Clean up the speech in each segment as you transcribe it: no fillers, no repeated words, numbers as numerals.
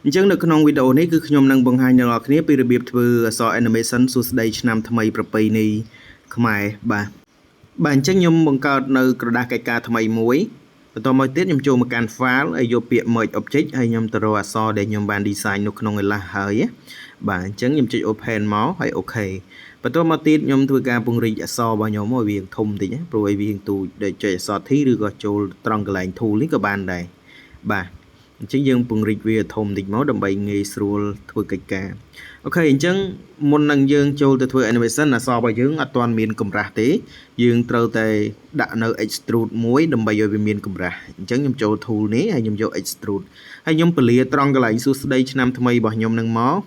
អញ្ចឹងនៅក្នុងវីដេអូនេះគឺខ្ញុំនឹងបង្ហាញដល់អ្នកគ្នាពីរបៀបធ្វើអក្សរ animation សួស្តីឆ្នាំថ្មីប្រពៃណីខ្មែរបាទអញ្ចឹងខ្ញុំបង្កើតនៅក្រដាសកិច្ចការថ្មីមួយបន្តមកទៀតខ្ញុំចូលមកកាន់ file ហើយយកពាក្យ merge object ហើយខ្ញុំទៅរកអក្សរដែលខ្ញុំបាន design នៅក្នុង Elas ហើយបាទអញ្ចឹងខ្ញុំចុច open មកហើយ OK បន្តមកទៀតខ្ញុំធ្វើការពង្រីកអក្សររបស់ខ្ញុំឲ្យវាធំតិចព្រោះឲ្យវាទូចដូចចុចអក្សរ T ឬក៏ចូលត្រង់កន្លែង tool នេះក៏បានដែរបាទអញ្ចឹងយើងពង្រីកវាធំតិចមកដើម្បីងាយស្រួលធ្វើកិច្ចការអូខេអញ្ចឹងមុននឹងយើងចូលទៅធ្វើ animation អក្សររបស់យើងអត់ទាន់មានកម្រាស់ទេយើងត្រូវតែដាក់នៅ extrude មួយដើម្បីឲ្យវាមានកម្រាស់អញ្ចឹងខ្ញុំចូល tool នេះហើយខ្ញុំយក extrude ហើយខ្ញុំពលាត្រង់កន្លែងសួស្តីឆ្នាំថ្មីរបស់ខ្ញុំនឹងមក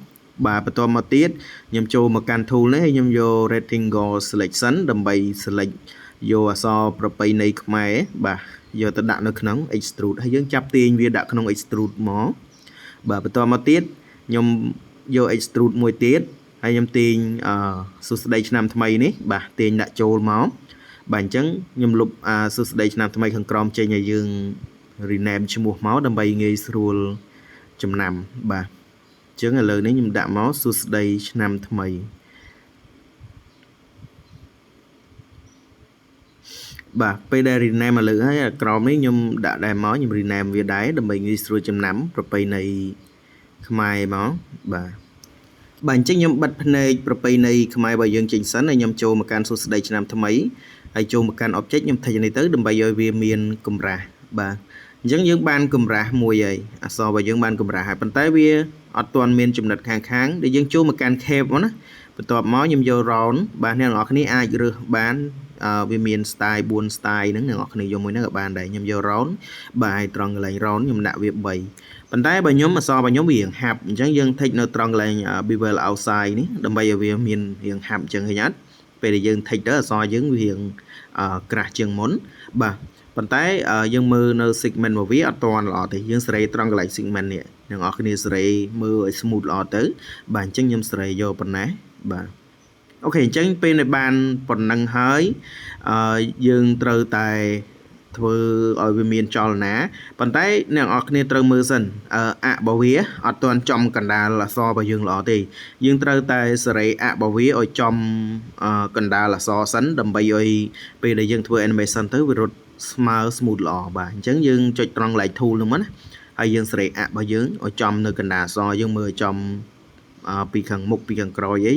បាទបន្តមកទៀតខ្ញុំចូលមកកាន់ tool នេះហើយខ្ញុំយក rectangle selection ដើម្បី select យកអក្សរប្រពៃណីខ្មែរបាទយកទៅដាក់នៅក្នុង extrude ហើយយើងចាប់ទាញវាដាក់ក្នុង extrude មកបាទបន្តមកទៀតខ្ញុំយក extrude មួយទៀតហើយខ្ញុំទាញសួស្តីឆ្នាំថ្មីនេះបាទទាញដាក់ចូលមកបាទអញ្ចឹងខ្ញុំលុបសួស្តីឆ្នាំថ្មីខាងក្រោមចេញឲ្យយើង rename ឈ្មោះមកដើម្បីងាយស្រួលចំណាំបាទអញ្ចឹងឥឡូវនេះខ្ញុំដាក់មកសួស្តីឆ្នាំថ្មីបាទពេលដែល rename មកលើហើយក្រោមនេះខ្ញុំដាក់ដែរមកខ្ញុំ rename វាដែរដើម្បីងាយស្រួលចំណាំប្រពៃណីខ្មែរមកបាទអញ្ចឹងខ្ញុំបិទភ្នែកប្រពៃណីខ្មែររបស់យើងចេញសិនហើយខ្ញុំចូលមកកាន់សួស្តីឆ្នាំថ្មីហើយចូលមកកាន់ object ខ្ញុំថេនេះទៅដើម្បីឲ្យវាមានកម្រាស់បាទអញ្ចឹងយើងបានកម្រាស់មួយហើយអក្សររបស់យើងបានកម្រាស់ហើយប៉ុន្តែវាអត់ទាន់មានចំណុចខាងដែលយើងចូលមកកាន់ cape មកណាបន្ទាប់មកខ្ញុំយក round បាទអ្នកនរគ្នាអាចរើសបានវាមាន style 4 style ហ្នឹងអ្នកនរគ្នាយកមួយហ្នឹងក៏បានដែរខ្ញុំយក round បាទត្រង់កន្លែង round ខ្ញុំដាក់វា3ប៉ុន្តែបើខ្ញុំអក្សររបស់ខ្ញុំវារៀងហាប់អញ្ចឹងយើងthíchនៅត្រង់កន្លែង bevel outside នេះដើម្បីឲ្យវាមានរៀងហាប់អញ្ចឹងឃើញអត់ពេលដែលយើងthíchទៅអក្សរយើងវារៀងក្រាស់ជាងមុនបាទប៉ុន្តែយើងមើលនៅ segment របស់វាអត់ទាន់ល្អទេយើងសេរីត្រង់កន្លែង segment នេះអ្នកនរគ្នាសេរីមើលឲ្យ smooth ល្អទៅបាទអញ្ចឹងខ្ញុំសេរីយកប៉ុណ្ណេះបាទអូខេអញ្ចឹងពេលដែលបានប៉ុណ្ណឹងហើយយើងត្រូវតែធ្វើឲ្យវាមានចលនាប៉ុន្តែអ្នកនរគ្នាត្រូវមើលសិនរបស់វាអត់ទាន់ចំកណ្ដាលអក្សររបស់យើងល្អទេយើងត្រូវតែសេរីរបស់វាឲ្យចំកណ្ដាលអក្សរសិនដើម្បីឲ្យពេលដែលយើងធ្វើ animation ទៅវារត់ស្មើ smooth ល្អបាទអញ្ចឹងយើងចុចត្រង់កន្លែង tool ហ្នឹងមកណាហើយយើងសេរីរបស់យើងឲ្យចំនៅកណ្ដាលអក្សរយើងមើលចំពីខាងមុខពីខាងក្រោយអី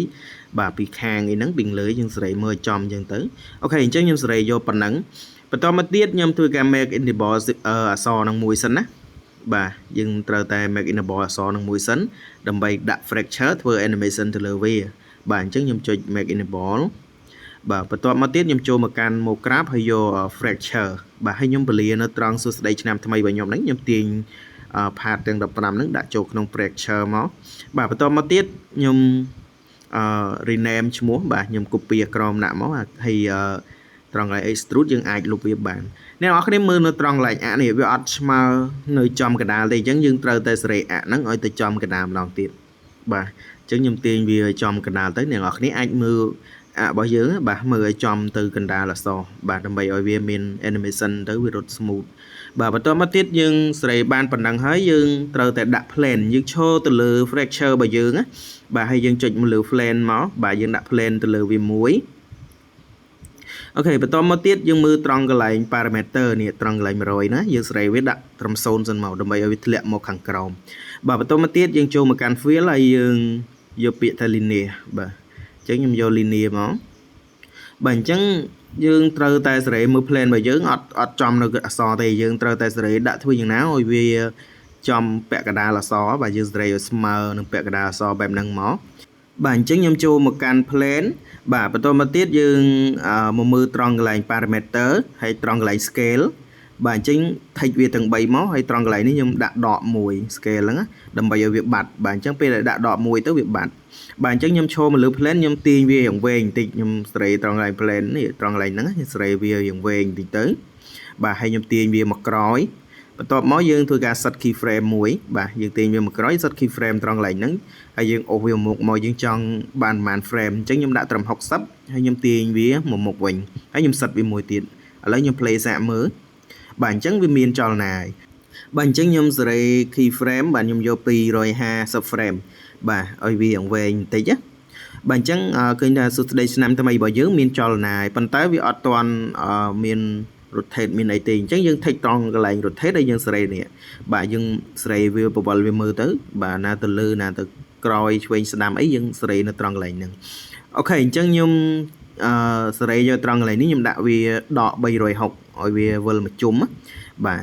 បាទពីខាងអីហ្នឹងពីលើយើងសេរីមើលចំអញ្ចឹងទៅអូខេអញ្ចឹងខ្ញុំសេរីយកប៉ុណ្ណឹងបន្តមកទៀតខ្ញុំធ្វើការ make enable អក្សរនឹងមួយសិនណាបាទយើងត្រូវតែ make enable អក្សរនឹងមួយសិនដើម្បីដាក់ fracture ធ្វើ animation ទៅលើវាបាទអញ្ចឹងខ្ញុំចុច make enable បាទបន្ទាប់មកទៀតខ្ញុំចូលមកកាន់ mocap ហើយយក fracture បាទហើយខ្ញុំពលានៅត្រង់សួស្តីឆ្នាំថ្មីរបស់ខ្ញុំហ្នឹងខ្ញុំទាញpart ទាំង15ហ្នឹងដាក់ចូលក្នុង fracture មកបាទបន្ទាប់មកទៀតខ្ញុំrename ឈ្មោះបាទខ្ញុំ copy ក្រោមដាក់មកហើយត្រង់កន្លែង extrude យើងអាចលុបវាបានអ្នកនរគ្នាមើលនៅត្រង់កន្លែងនេះវាអត់ស្មើនៅចំកណ្ដាលទេអញ្ចឹងយើងត្រូវតែសេរីហ្នឹងឲ្យទៅចំកណ្ដាលម្ដងទៀតបាទអញ្ចឹងខ្ញុំទាញវាចំកណ្ដាលទៅអ្នកនរគ្នាអាចមើលរបស់យើងបាទមើលឲ្យចំទៅកណ្ដាលអក្សរបាទដើម្បីឲ្យវាមាន animation ទៅវារត់ smooth បាទបន្តមកទៀតយើងសេរីបានប៉ុណ្ណឹងហើយយើងត្រូវតែដាក់ plane យើងឈរទៅលើ fracture របស់យើងណាបាទហើយយើងចុចមកលើ plane មកបាទយើងដាក់ plane ទៅលើវាមួយអូខេបន្តមកទៀតយើងមើលត្រង់កន្លែង parameter នេះត្រង់កន្លែង100ណាយើងសេរីវាដាក់ត្រឹម0សិនមកដើម្បីឲ្យវាធ្លាក់មកខាងក្រោមបាទបន្តមកទៀតយើងចូលមកកាន់ fill ហើយយើងយកពាក្យថា linear បាទអញ្ចឹងខ្ញុំយក linear មកបាទអញ្ចឹងយើងត្រូវតែសេរីមើល plane របស់យើងអត់ចំនៅអក្សរទេយើងត្រូវតែសេរីដាក់ធ្វើយ៉ាងណាឲ្យវាចំពាក់កណ្ដាលអក្សរបាទយើងសេរីឲ្យស្មើនឹងពាក់កណ្ដាលអក្សរបែបហ្នឹងមកបាទអញ្ចឹងខ្ញុំចូលមកកាន់ plane បាទបន្តមកទៀតយើងមកមើលត្រង់កន្លែង parameter ហើយត្រង់កន្លែង scale បាទអញ្ចឹងthíchវាទាំង3មកហើយត្រង់កន្លែងនេះខ្ញុំដាក់ដក1 scale ហ្នឹងដើម្បីឲ្យវាបាត់បាទអញ្ចឹងពេលដែលដាក់ដក1ទៅវាបាត់បាទអញ្ចឹងខ្ញុំឈរមកលើ plane ខ្ញុំទាញវាយ៉ាងវែងបន្តិចខ្ញុំសេរីត្រង់កន្លែង plane នេះត្រង់កន្លែងហ្នឹងខ្ញុំសេរីវាយ៉ាងវែងបន្តិចទៅបាទហើយខ្ញុំទាញវាមកក្រោយបន្ទាប់មកយើងធ្វើការ set keyframe មួយបាទយើងទាញវាមកក្រោយ set keyframe ត្រង់កន្លែងហ្នឹងហើយយើងអូសវាមកយើងចង់បានប្រហែល frame អញ្ចឹងខ្ញុំដាក់ត្រឹម60ហើយខ្ញុំទាញវាមកមុខវិញហើយខ្ញុំ set វាមួយទៀតឥឡូវខ្ញុំ play សាកមើលបាទអញ្ចឹងវាមានចលនាហើយ បាទអញ្ចឹងខ្ញុំសេរី keyframe បាទខ្ញុំយក250 frame បាទឲ្យវាអង្វែងបន្តិចណាបាទអញ្ចឹងឃើញថាសួស្តីឆ្នាំថ្មីរបស់យើងមានចលនាហើយប៉ុន្តែវាអត់ទាន់មាន rotate មានអីទេអញ្ចឹងយើង take ត្រង់កន្លែង rotate ហើយយើងសេរីនេះបាទយើងសេរីវាបវល់វាមើលទៅបាទណាទៅលើណាទៅក្រោយឆ្វេងស្ដាំអីយើងសេរីនៅត្រង់កន្លែងហ្នឹងអូខេអញ្ចឹងខ្ញុំសេរីយកត្រង់កន្លែងនេះខ្ញុំដាក់វាដក360ឲ្យវាវិលមកជុំបាទ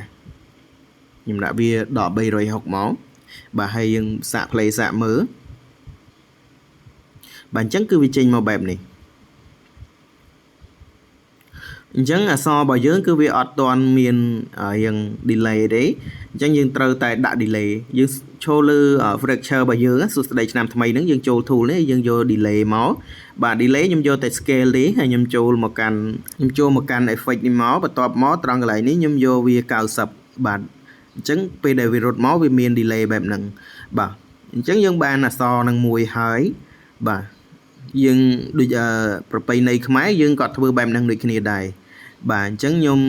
ខ្ញុំដាក់វាដក360មកបាទហើយយើងសាក play សាកមើលបាទអញ្ចឹងគឺវាចេញមកបែបនេះអញ្ចឹងអក្សររបស់យើងគឺវាអត់ទាន់មានយើង delay ទេអញ្ចឹងយើងត្រូវតែដាក់ delay យើងចូលលើ fracture របស់យើងសួស្តីឆ្នាំថ្មីហ្នឹងយើងចូល tool នេះយើងយក delay មកបាទ delay ខ្ញុំយកតែ scale ទេហើយខ្ញុំចូលមកកាន់ effect នេះមកបន្ទាប់មកត្រង់កន្លែងនេះខ្ញុំយកវា90បាទអញ្ចឹងពេលដែលវារត់មកវាមាន delay បែបហ្នឹងបាទអញ្ចឹងយើងបានអក្សរនឹងមួយហើយបាទយើងដូចប្រពៃណីខ្មែរយើងក៏ធ្វើបែបហ្នឹងដូចគ្នាដែរបាទអញ្ចឹងខ្ញុំ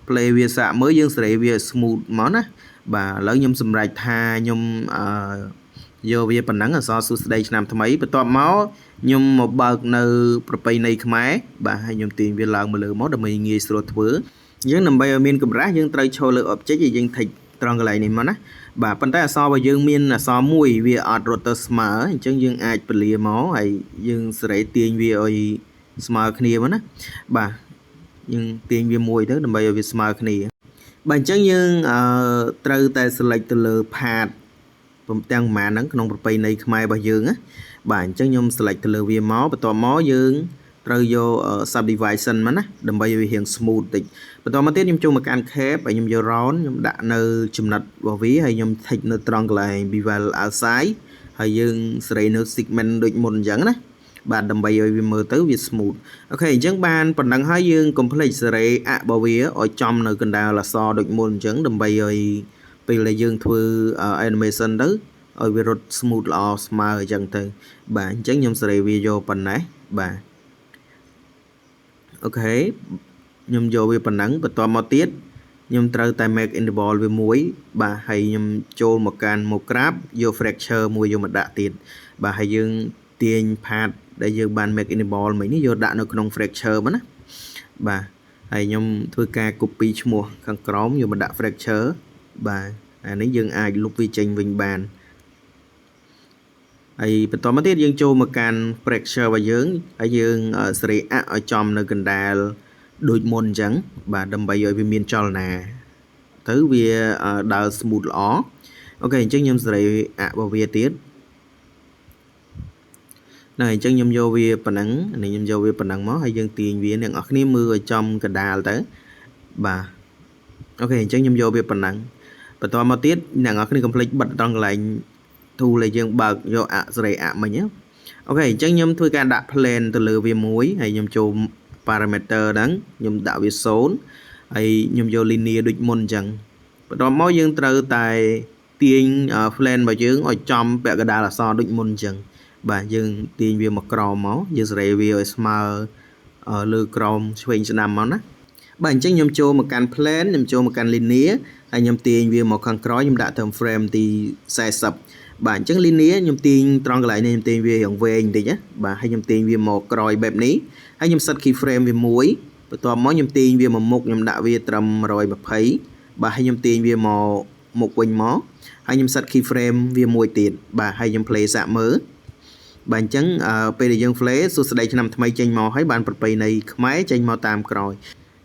play វាសាកមើលយើងសេរីវា smooth មកណាបាទឥឡូវខ្ញុំសម្រេចថាខ្ញុំយកវាប៉ុណ្ណឹងអក្សរសួស្តីឆ្នាំថ្មីបន្ទាប់មកខ្ញុំមកបើកនៅប្រពៃណីខ្មែរបាទហើយខ្ញុំទាញវាឡើងមកលើមកដើម្បីងាយស្រួលធ្វើអញ្ចឹងដើម្បីឲ្យមានកម្រាស់យើងត្រូវចូលលើ object ហើយយើង take ត្រង់កន្លែងនេះមកណាបាទប៉ុន្តែអក្សររបស់យើងមានអក្សរមួយវាអត់រត់ទៅស្មើអញ្ចឹងយើងអាចពលាមកហើយយើងសេរីទាញវាឲ្យស្មើគ្នាមកណាបាទយើងទាញវាមួយទៅដើម្បីឲ្យវាស្មើគ្នាបាទអញ្ចឹងយើងត្រូវតែ select ទៅលើ part ទាំងប្រមាណហ្នឹងក្នុងប្រពៃណីខ្មែររបស់យើងណាបាទអញ្ចឹងខ្ញុំ select ទៅលើវាមកបន្ទាប់មកយើងត្រូវយក subdivision មកណាដើម្បីឲ្យវារៀង smooth តិចបន្តមកទៀតខ្ញុំចូលមកកាន់ cap ហើយខ្ញុំយក round ខ្ញុំដាក់នៅចំណិតរបស់វាហើយខ្ញុំ take នៅត្រង់កន្លែង bevel outside ហើយយើងសេរីនៅ segment ដូចមុនអញ្ចឹងណាបាទដើម្បីឲ្យវាមើលទៅវា smooth អូខេអញ្ចឹងបានប៉ុណ្ណឹងហើយយើង complete សេរីអរបស់វាឲ្យចំនៅកណ្ដាលអក្សរដូចមុនអញ្ចឹងដើម្បីឲ្យពេលដែលយើងធ្វើ animation ទៅឲ្យវារត់ smooth ល្អស្មើអញ្ចឹងទៅបាទអញ្ចឹងខ្ញុំសេរីវាយកប៉ុណ្ណេះបាទអូខេខ្ញុំយកវាប៉ុណ្ណឹងបន្ទាប់មកទៀតខ្ញុំត្រូវតែ make enable វាមួយបាទហើយខ្ញុំចូលមកកាន់មក grab យក fracture មួយយកមកដាក់ទៀតបាទហើយយើងទាញ part ដែលយើងបាន make enable មិញនេះយកដាក់នៅក្នុង fracture មកណាបាទហើយខ្ញុំធ្វើការ copy ឈ្មោះខាងក្រោមយកមកដាក់ fracture បាទអានេះយើងអាចលុបវាចេញវិញបានហើយបន្តមកទៀតយើងចូលមកកាន់ fracture របស់យើងហើយយើងសេរីឲ្យចំនៅកណ្ដាលដូចមុនអញ្ចឹងបាទដើម្បីឲ្យវាមានចលនាទៅវាដើរ smooth ល្អអូខេអញ្ចឹងខ្ញុំសេរីរបស់វាទៀតហ្នឹងអញ្ចឹងខ្ញុំយកវាប៉ុណ្ណឹងនេះខ្ញុំយកវាប៉ុណ្ណឹងមកហើយយើងទាញវាអ្នកនរគ្នាមើលឲ្យចំកណ្ដាលទៅបាទអូខេអញ្ចឹងខ្ញុំយកវាប៉ុណ្ណឹងបន្តមកទៀតអ្នកនរគ្នាកុំភ្លេចបិទត្រង់កន្លែង tool ដែលយើងបើកយកសេរីមិញអូខេអញ្ចឹងខ្ញុំធ្វើការដាក់ plane ទៅលើវាមួយហើយខ្ញុំចូល parameter ហ្នឹងខ្ញុំដាក់វា0ហើយខ្ញុំយក linear ដូចមុនអញ្ចឹងបន្ទាប់មកយើងត្រូវតែទាញ plane របស់យើងឲ្យចំពាក់កណ្ដាលអក្សរដូចមុនអញ្ចឹងបាទយើងទាញវាមកក្រោមមកយើងសេរីវាឲ្យស្មើលើក្រោមឆ្វេងស្ដាំមកណាបាទអញ្ចឹងខ្ញុំចូលមកកាន់ plane ខ្ញុំចូលមកកាន់ linear ហើយខ្ញុំទាញវាមកខាងក្រោយខ្ញុំដាក់ term frame ទី40បាទអញ្ចឹង linear ខ្ញុំទាញត្រង់កន្លែងនេះខ្ញុំទាញវាយ៉ាងវែងបន្តិចណាបាទហើយខ្ញុំទាញវាមកក្រោយបែបនេះហើយខ្ញុំ set key frame វាមួយបន្ទាប់មកខ្ញុំទាញវាមកមុខខ្ញុំដាក់វាត្រឹម120បាទហើយខ្ញុំទាញវាមកមុខវិញមកហើយខ្ញុំ set key frame វាមួយទៀតបាទហើយខ្ញុំ play សាកមើលបាទអញ្ចឹងពេលដែលយើង play សួស្តីឆ្នាំថ្មីចេញមកហើយបានប្រពៃណីខ្មែរចេញមកតាមក្រោយ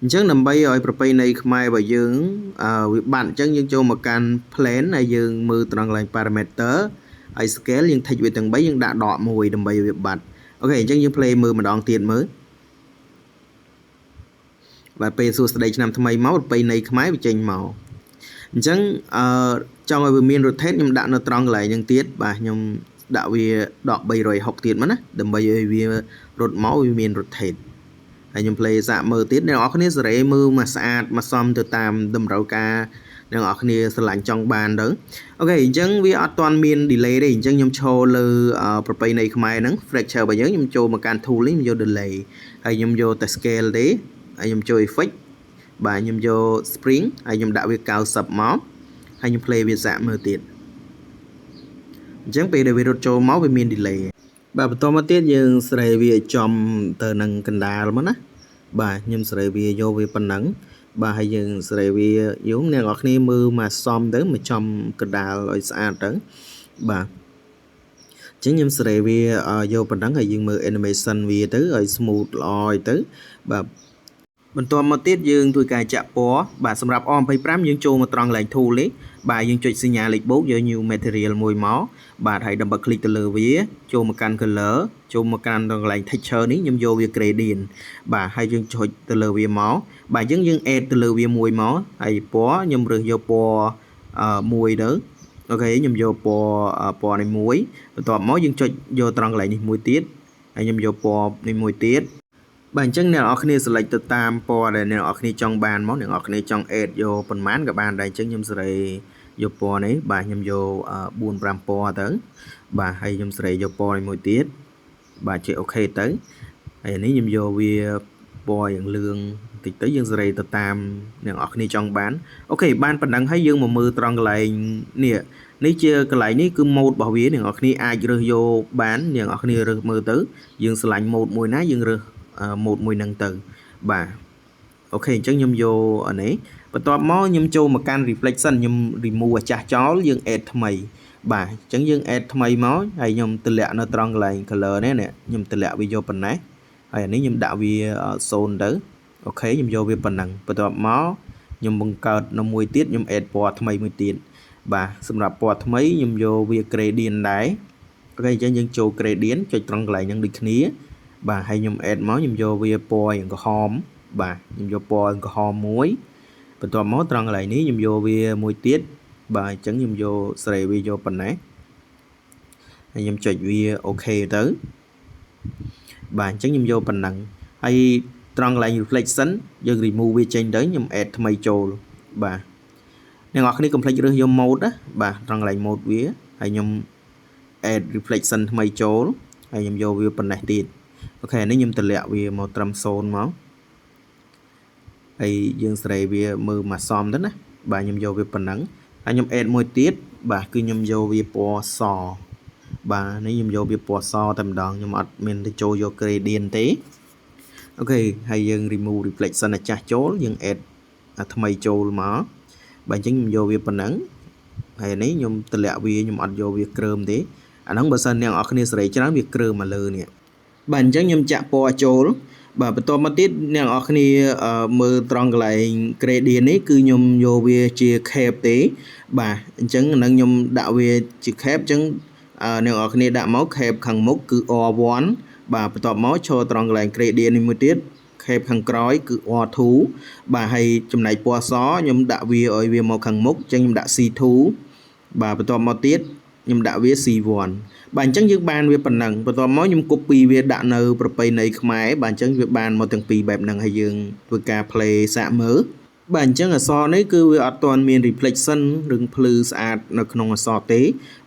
អញ្ចឹងដើម្បីឲ្យប្រពៃណីខ្មែររបស់យើងវាបាត់អញ្ចឹងយើងចូលមកកាន់ plane ហើយយើងមើលត្រង់កន្លែង parameter ហើយ scale យើង take វាទាំង3យើងដាក់ដកមួយដើម្បីវាបាត់អូខេអញ្ចឹងយើង play មើលម្ដងទៀតមើលបាទពេលសួស្តីឆ្នាំថ្មីមកប្រពៃណីខ្មែរវាចេញមកអញ្ចឹងចង់ឲ្យវាមាន rotate ខ្ញុំដាក់នៅត្រង់កន្លែងហ្នឹងទៀតបាទខ្ញុំដាក់វាដក360ទៀតមកណាដើម្បីឲ្យវារត់មកវាមាន rotate ហើយខ្ញុំ play សាកមើលទៀតអ្នកនរគ្នាសេរីមើលមកស្អាតមកសមទៅតាមតម្រូវការអ្នកនរគ្នាស្រឡាញ់ចង់បានទៅអូខេអញ្ចឹងវាអត់ទាន់មាន delay ទេអញ្ចឹងខ្ញុំឈរលើប្រពៃណីខ្មែរហ្នឹង fracture របស់យើងខ្ញុំចូលមកកាន់ tool នេះខ្ញុំយក delay ហើយខ្ញុំយកតែ scale ទេហើយខ្ញុំចូល effect បាទខ្ញុំយក spring ហើយខ្ញុំដាក់វា90មកហើយខ្ញុំ play វាសាកមើលទៀតអញ្ចឹងពេលដែលវារត់ចូលមកវាមាន delay បាទបន្តមកទៀតយើងស្រីវាចំទៅនឹងកណ្ដាលមកណាបាទខ្ញុំស្រីវាយកវាប៉ុណ្ណឹងបាទហើយយើងស្រីវាយកអ្នកនរគ្នាមើលមកសំទៅមកចំកណ្ដាលឲ្យស្អាតទៅបាទអញ្ចឹងខ្ញុំស្រីវាយកប៉ុណ្ណឹងហើយយើងមើល animation វាទៅឲ្យ smooth ល្អឲ្យទៅបាទបន្តមកទៀតយើងធ្វើការចាក់ពណ៌បាទសម្រាប់ O25 យើងចូលមកត្រង់កន្លែង tool នេះបាទយើងចុចសញ្ញាលេខបូកយក new material មួយមកបាទហើយដើម្បី click ទៅលើវាចូលមកកាន់ color ចូលមកកាន់កន្លែង texture នេះខ្ញុំយកវា gradient បាទហើយយើងចុចទៅលើវាមកបាទយើង add ទៅលើវាមួយមកហើយពណ៌ខ្ញុំរើសយកពណ៌មួយទៅអូខេខ្ញុំយកពណ៌នេះមួយបន្ទាប់មកយើងចុចយកត្រង់កន្លែងនេះមួយទៀតហើយខ្ញុំយកពណ៌នេះមួយទៀតបាទអញ្ចឹងអ្នកនរគ្នា select ទៅតាមពណ៌ដែលអ្នកនរគ្នាចង់បានមកអ្នកនរគ្នាចង់ add យកប៉ុន្មានក៏បានដែរអញ្ចឹងខ្ញុំសេរីយកពណ៌នេះបាទខ្ញុំយក4 5ពណ៌ទៅបាទហើយខ្ញុំសេរីយកពណ៌នេះមួយទៀតបាទចុចអូខេទៅហើយនេះខ្ញុំយកវាពណ៌យ៉ាងលឿងបន្តិចទៅយើងសេរីទៅតាមអ្នកនរគ្នាចង់បានអូខេបានប៉ុណ្ណឹងហើយយើងមកមើលត្រង់កន្លែងនេះជាកន្លែងនេះគឺ mode របស់វាអ្នកនរគ្នាអាចរើសយកបានអ្នកនរគ្នារើសមើលទៅយើងឆ្លាញ់ mode មួយណាយើងរើសmode មួយហ្នឹងទៅបាទអូខេអញ្ចឹងខ្ញុំយកអានេះបន្ទាប់មកខ្ញុំចូលមកកាន់ reflection ខ្ញុំ remove អាចាស់ចោលយើង add ថ្មីបាទអញ្ចឹងយើង add ថ្មីមកហើយខ្ញុំតម្លាក់នៅត្រង់កន្លែង color នេះខ្ញុំតម្លាក់វាយកប៉ុណ្ណេះហើយអានេះខ្ញុំដាក់វា0ទៅអូខេខ្ញុំយកវាប៉ុណ្ណឹងបន្ទាប់មកខ្ញុំបង្កើតនៅមួយទៀតខ្ញុំ add ពណ៌ថ្មីមួយទៀតបាទសម្រាប់ពណ៌ថ្មីខ្ញុំយកវា gradient ដែរអូខេអញ្ចឹងយើងចូល gradient ចុចត្រង់កន្លែងហ្នឹងដូចគ្នាបាទហើយខ្ញុំ add មកខ្ញុំយកវាពណ៌យ៉ាងក្រហមបាទខ្ញុំយកពណ៌ក្រហមមួយបន្ទាប់មកត្រង់កន្លែងនេះខ្ញុំយកវាមួយទៀតបាទអញ្ចឹងខ្ញុំយកស្រីវាយកប៉ុណ្ណេះហើយខ្ញុំចុចវាអូខេទៅបាទអញ្ចឹងខ្ញុំយកប៉ុណ្ណឹងហើយត្រង់កន្លែង reflection យើង remove វាចេញទៅខ្ញុំ add ថ្មីចូលបាទអ្នកនរគ្នាកុំភ្លេចរើសយក mode ណាបាទត្រង់កន្លែង mode វាហើយខ្ញុំ add reflection ថ្មីចូលហើយខ្ញុំយកវាប៉ុណ្ណេះទៀតអូខេនេះខ្ញុំតម្លាក់វាមកត្រឹម0មកហើយយើងសេរីវាមើលមកសមទៅណាបាទខ្ញុំយកវាប៉ុណ្ណឹងហើយខ្ញុំ add មួយទៀតបាទគឺខ្ញុំយកវាពណ៌សបាទនេះខ្ញុំយកវាពណ៌សតែម្ដងខ្ញុំអត់មានទៅចូលយក gradient ទេអូខេហើយយើង remove reflection អាចាស់ចូលយើង add ថ្មីចូលមកបាទអញ្ចឹងខ្ញុំយកវាប៉ុណ្ណឹងហើយនេះខ្ញុំតម្លាក់វាខ្ញុំអត់យកវាគ្រើមទេអាហ្នឹងបើសិនអ្នកនរគ្នាសេរីច្រើនវាគ្រើមមកលើនេះបាទអញ្ចឹងខ្ញុំចាក់ពណ៌ចូលបាទបន្តមកទៀតអ្នកនរគ្នាមើលត្រង់កន្លែង gradient នេះគឺខ្ញុំយកវាជា cape ទេបាទអញ្ចឹងនឹងខ្ញុំដាក់វាជា cape អញ្ចឹងអ្នកនរគ្នាដាក់មក cape ខាងមុខគឺ R1 បាទបន្ទាប់មកឈរត្រង់កន្លែង gradient នេះមួយទៀត cape ខាងក្រោយគឺ R2 បាទហើយចំណែកពណ៌សខ្ញុំដាក់វាឲ្យវាមកខាងមុខអញ្ចឹងខ្ញុំដាក់ C2 បាទបន្ទាប់មកទៀតខ្ញុំដាក់វា C1 បាទអញ្ចឹងយើងបានវាប៉ុណ្ណឹងបន្ទាប់មកខ្ញុំ copy វាដាក់នៅប្រពៃណីខ្មែរបាទអញ្ចឹងវាបានមកទាំងពីរបែបហ្នឹងហើយយើងធ្វើការ play សាកមើលបាទអញ្ចឹងអក្សរនេះគឺវាអត់ទាន់មាន reflection ឬភ្លឺស្អាតនៅក្នុងអក្សរទេ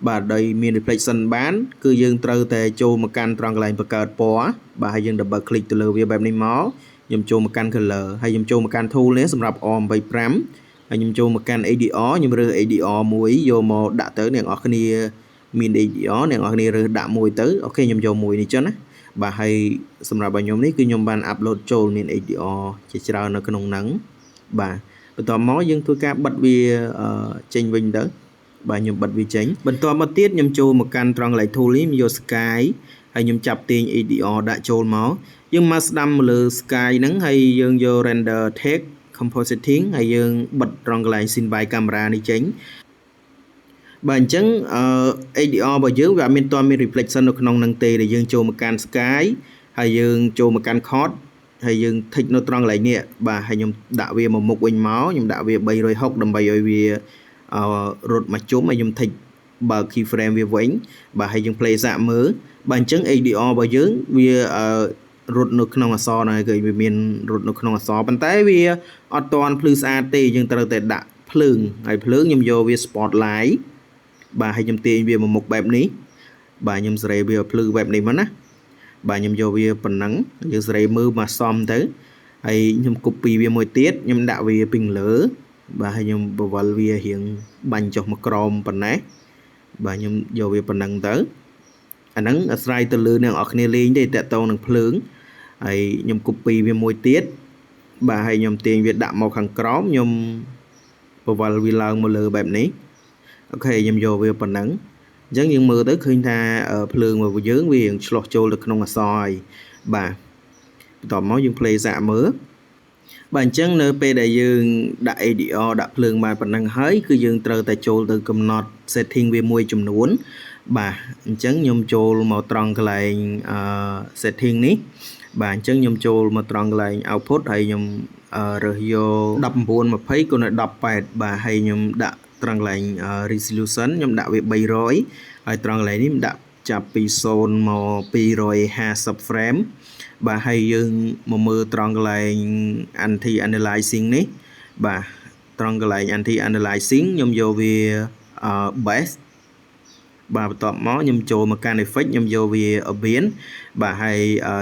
បាទដោយមាន reflection បានគឺយើងត្រូវតែចូលមកកាន់ត្រង់កន្លែងបង្កើតពណ៌បាទហើយយើង double click ទៅលើវាបែបនេះមកខ្ញុំចូលមកកាន់ color ហើយខ្ញុំចូលមកកាន់ tool នេះសម្រាប់ O25 ហើយខ្ញុំចូលមកកាន់ ADR ខ្ញុំរើស ADR មួយយកមកដាក់ទៅអ្នកនរគ្នាមាន ADR អ្នកនរគ្នារើសដាក់មួយទៅអូខេខ្ញុំយកមួយនេះចុះណាបាទហើយសម្រាប់ឲ្យខ្ញុំនេះគឺខ្ញុំបាន upload ចូលមាន ADR ជាច្រើននៅក្នុងហ្នឹងបាទបន្ទាប់មកយើងធ្វើការបិទវាចេញវិញទៅបាទខ្ញុំបិទវាចេញបន្ទាប់មកទៀតខ្ញុំចូលមកកាន់ត្រង់កន្លែង tool នេះខ្ញុំយក sky ហើយខ្ញុំចាប់ទាញ ADR ដាក់ចូលមកយើងមកស្ដាំលើ sky ហ្នឹងហើយយើងយក render text compositing ហើយយើងបិទត្រង់កន្លែង scene by camera នេះចេញបាទអញ្ចឹងADR របស់យើងវាអត់មានតមាន reflection នៅក្នុងនឹងទេដែលយើងចូលមកកាន់ sky ហើយយើងចូលមកកាន់ code ហើយយើង tick នៅត្រង់កន្លែងនេះបាទហើយខ្ញុំដាក់វាមកមុខវិញមកខ្ញុំដាក់វា360ដើម្បីឲ្យវារត់មកជុំហើយខ្ញុំ tick បើក keyframe វាវិញបាទហើយយើង play សាកមើលបាទអញ្ចឹង ADR របស់យើងវារត់នៅក្នុងអក្សរហ្នឹងគឺវាមានរត់នៅក្នុងអក្សរប៉ុន្តែវាអត់ទាន់ភ្លឺស្អាតទេយើងត្រូវតែដាក់ភ្លើងហើយភ្លើងខ្ញុំយកវា spotlight បាទហើយខ្ញុំទាញវាមកមុខបែបនេះបាទខ្ញុំសេរីវាភ្លឺបែបនេះមកណាបាទខ្ញុំយកវាប៉ុណ្ណឹងយើងសេរីមើលមកសមទៅ ហើយខ្ញុំ copy វាមួយទៀតខ្ញុំដាក់វាពីលើ បាទហើយខ្ញុំបវល់វារៀងបាញ់ចុះមកក្រោមប៉ុណ្ណេះបាទខ្ញុំយកវាប៉ុណ្ណឹងទៅអាហ្នឹងអាស្រ័យទៅលើអ្នកនរគ្នាលេងទេតកតងនឹងភ្លើងហើយខ្ញុំ copy វាមួយទៀតបាទហើយខ្ញុំទាញវាដាក់មកខាងក្រោមខ្ញុំបវល់វាឡើងមកលើបែបនេះអូខេខ្ញុំយកវាប៉ុណ្ណឹងអញ្ចឹងយើងមើលទៅឃើញថាភ្លើងរបស់យើងវារៀងឆ្លោះចូលទៅក្នុងអក្សរហើយបាទបន្ទាប់មកយើង play សាកមើលបាទអញ្ចឹងនៅពេលដែលយើងដាក់ ADR ដាក់ភ្លើងបានប៉ុណ្ណឹងហើយគឺយើងត្រូវតែចូលទៅកំណត់ setting វាមួយចំនួនបាទអញ្ចឹងខ្ញុំចូលមកត្រង់កន្លែងsetting នេះបាទអញ្ចឹងខ្ញុំចូលមកត្រង់កន្លែង output ហើយខ្ញុំរើសយក1920គុណនឹង18បាទហើយខ្ញុំដាក់ត្រង់កន្លែង resolution ខ្ញុំដាក់វា300ហើយត្រង់កន្លែងនេះខ្ញុំដាក់ចាប់ពី0មក250 frame បាទហើយយើងមកមើលត្រង់កន្លែង anti aliasing នេះបាទត្រង់កន្លែង anti aliasing ខ្ញុំយកវា base បាទបន្ទាប់មកខ្ញុំចូលមកកាន់ effect ខ្ញុំយកវា ambient បាទហើយ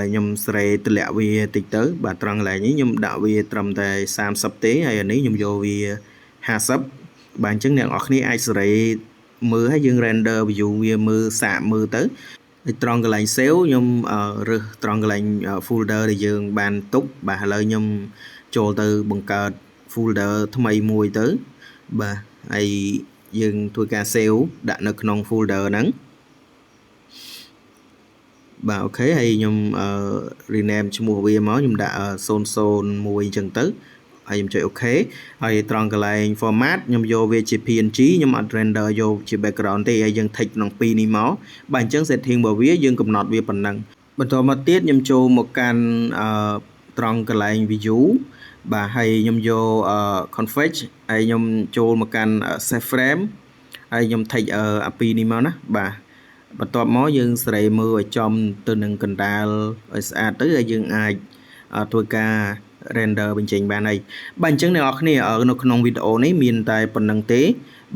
ខ្ញុំស្រេតម្លាក់វាតិចទៅបាទត្រង់កន្លែងនេះខ្ញុំដាក់វាត្រឹមតែ30ទេហើយអានេះខ្ញុំយកវា50បាទអញ្ចឹងអ្នកនរគ្នាអាចស្រេមើលហើយយើង render view វាមើលសាកមើលទៅហើយត្រង់កន្លែង save ខ្ញុំរើសត្រង់កន្លែង folder ដែលយើងបានទុកបាទឥឡូវខ្ញុំចូលទៅបង្កើត folder ថ្មីមួយទៅបាទហើយយើងធ្វើការ save ដាក់នៅក្នុង folder ហ្នឹងបាទអូខេហើយខ្ញុំrename ឈ្មោះវាមកខ្ញុំដាក់001អញ្ចឹងទៅហើយខ្ញុំចុច OK ហើយត្រង់កន្លែង format ខ្ញុំយកវាជា PNG ខ្ញុំអត់ render យកជា background ទេហើយយើង take ក្នុង2នេះមកបាទអញ្ចឹង setting របស់វាយើងកំណត់វាប៉ុណ្ណឹងបន្តមកទៀតខ្ញុំចូលមកកាន់ត្រង់កន្លែង view បាទហើយខ្ញុំយក config ហើយខ្ញុំចូលមកកាន់ save frame ហើយខ្ញុំ take អា2នេះមកណាបាទបន្ទាប់មកយើងសេរីមើលឲ្យចំទៅនឹងកណ្ដាលឲ្យស្អាតទៅហើយយើងអាចធ្វើការ render បញ្ចេញបានហើយបាទអញ្ចឹងអ្នកនរគ្នានៅក្នុងវីដេអូនេះមានតែប៉ុណ្្នឹងទេ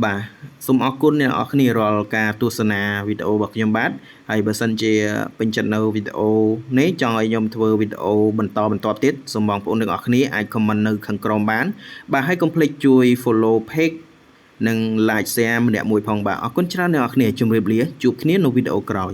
បាទសូមអរគុណអ្នកនរគ្នារាល់ការទស្សនាវីដេអូរបស់ខ្ញុំបាទហើយបើសិនជាពេញចិត្តនៅវីដេអូនេះចង់ឲ្យខ្ញុំធ្វើវីដេអូបន្តទៀតសូមបងប្អូនអ្នកនរគ្នាអាច comment នៅខាងក្រោមបានបាទហើយកុំភ្លេចជួយ follow page និង like share ម្នាក់មួយផងបាទអរគុណច្រើនអ្នកនរគ្នាជម្រាបលាជួបគ្នានៅវីដេអូក្រោយ